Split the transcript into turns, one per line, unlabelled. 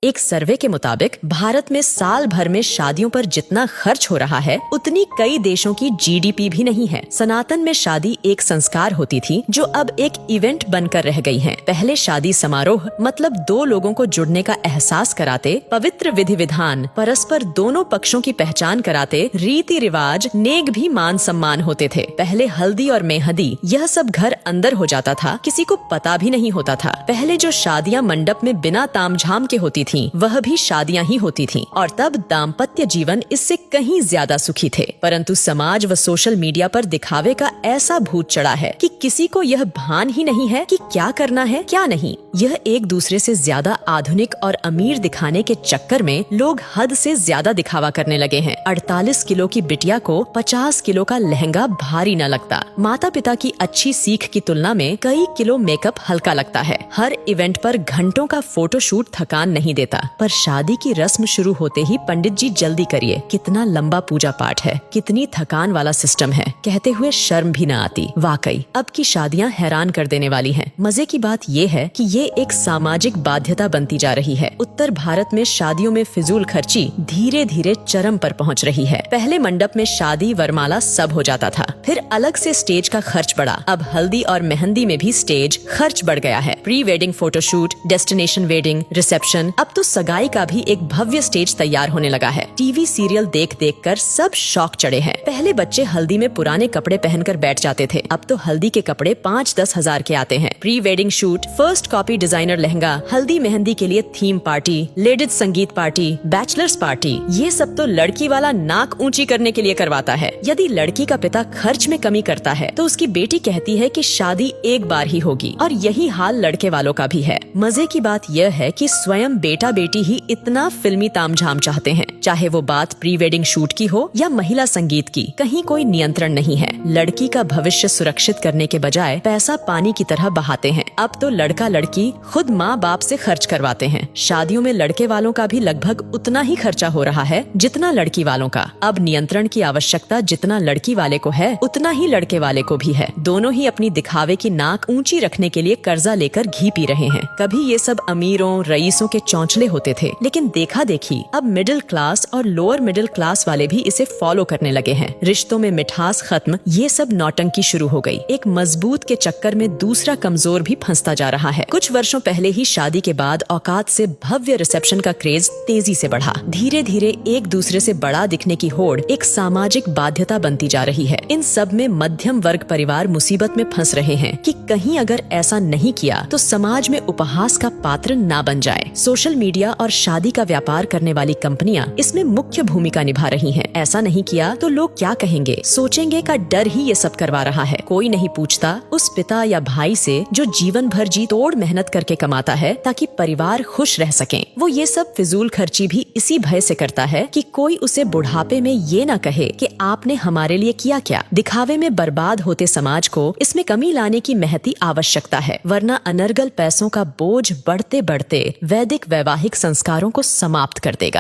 एक सर्वे के मुताबिक भारत में साल भर में शादियों पर जितना खर्च हो रहा है उतनी कई देशों की जीडीपी भी नहीं है। सनातन में शादी एक संस्कार होती थी जो अब एक इवेंट बनकर रह गई है। पहले शादी समारोह मतलब दो लोगों को जुड़ने का एहसास कराते, पवित्र विधि विधान, परस्पर दोनों पक्षों की पहचान कराते, रीति रिवाज, नेक भी मान सम्मान होते थे। पहले हल्दी और मेहंदी यह सब घर अंदर हो जाता था, किसी को पता भी नहीं होता था। पहले जो शादियां मंडप में बिना तामझाम के होती थीं, वह भी शादियां ही होती थीं और तब दाम्पत्य जीवन इससे कहीं ज्यादा सुखी थे। परंतु समाज व सोशल मीडिया पर दिखावे का ऐसा भूत चढ़ा है कि किसी को यह भान ही नहीं है कि क्या करना है क्या नहीं। यह एक दूसरे से ज्यादा आधुनिक और अमीर दिखाने के चक्कर में लोग हद से ज्यादा दिखावा करने लगे हैं। 48 किलो की बिटिया को 50 किलो का लहंगा भारी न लगता। माता पिता की अच्छी सीख की तुलना में कई किलो मेकअप हल्का लगता है। हर इवेंट पर घंटों का फोटोशूट थकान नहीं देता, पर शादी की रस्म शुरू होते ही पंडित जी जल्दी करिए, कितना लंबा पूजा पाठ है, कितनी थकान वाला सिस्टम है, कहते हुए शर्म भी न आती। वाकई अब की शादियां हैरान कर देने वाली हैं। मजे की बात ये है कि ये एक सामाजिक बाध्यता बनती जा रही है। उत्तर भारत में शादियों में फिजूल खर्ची धीरे धीरे चरम पर पहुंच रही है। पहले मंडप में शादी वरमाला सब हो जाता था, फिर अलग से स्टेज का खर्च बढ़ा। अब हल्दी और मेहंदी में भी स्टेज खर्च बढ़ गया है। Pre wedding photoshoot, destination wedding, reception, अब तो सगाई का भी एक भव्य स्टेज तैयार होने लगा है। टीवी सीरियल देख देख कर सब शौक चढ़े हैं। पहले बच्चे हल्दी में पुराने कपड़े पहनकर बैठ जाते थे, अब तो हल्दी के कपड़े 5-10 हजार के आते हैं। Pre wedding shoot, first copy designer lehenga, हल्दी मेहंदी के लिए थीम पार्टी, लेडीज संगीत पार्टी, बैचलर्स पार्टी, ये सब तो लड़की वाला नाक ऊंची करने के लिए करवाता है। यदि लड़की का पिता खर्च में कमी करता है तो उसकी बेटी कहती है कि शादी एक बार ही होगी, और यही हाल लड़के वालों का भी है। मजे की बात यह है कि स्वयं बेटा बेटी ही इतना फिल्मी तामझाम चाहते हैं, चाहे वो बात प्री वेडिंग शूट की हो या महिला संगीत की, कहीं कोई नियंत्रण नहीं है। लड़की का भविष्य सुरक्षित करने के बजाय पैसा पानी की तरह बहाते हैं। अब तो लड़का लड़की खुद माँ बाप से खर्च करवाते हैं। शादियों में लड़के वालों का भी लगभग उतना ही खर्चा हो रहा है जितना लड़की वालों का। अब नियंत्रण की आवश्यकता जितना लड़की वाले को है उतना ही लड़के वाले को भी है। दोनों ही अपनी दिखावे की नाक ऊंची रखने के लिए कर्जा लेकर घी पी रहे हैं। कभी ये सब अमीरों रईसों के चौंचले होते थे, लेकिन देखा देखी अब मिडिल क्लास और लोअर मिडिल क्लास वाले भी इसे फॉलो करने लगे हैं। रिश्तों में मिठास खत्म, ये सब नौटंकी शुरू हो गई। एक मजबूत के चक्कर में दूसरा कमजोर भी फंसता जा रहा है। कुछ वर्षों पहले ही शादी के बाद औकात से भव्य रिसेप्शन का क्रेज तेजी से बढ़ा। धीरे धीरे एक दूसरे से बड़ा दिखने की होड़ एक सामाजिक बाध्यता बनती जा रही है। इन सब में मध्यम वर्ग परिवार मुसीबत में फंस रहे हैं कि कहीं अगर ऐसा नहीं किया तो समाज में उपहास का पात्र ना बन जाए। सोशल मीडिया और शादी का व्यापार करने वाली कंपनियां इसमें मुख्य भूमिका निभा रही हैं। ऐसा नहीं किया तो लोग क्या कहेंगे, सोचेंगे का डर ही ये सब करवा रहा है। कोई नहीं पूछता उस पिता या भाई से जो जीवन भर जी तोड़ मेहनत करके कमाता है ताकि परिवार खुश रह सकें। वो ये सब फिजूल खर्ची भी इसी भय से करता है कि कोई उसे बुढ़ापे में ये न कहे कि आपने हमारे लिए किया क्या। दिखावे में बर्बाद होते समाज को इसमें कमी लाने की महती आवश्यकता है, वरना अनर्गल पैसों का बोझ बढ़ते बढ़ते वैदिक वैवाहिक संस्कारों को समाप्त कर देगा।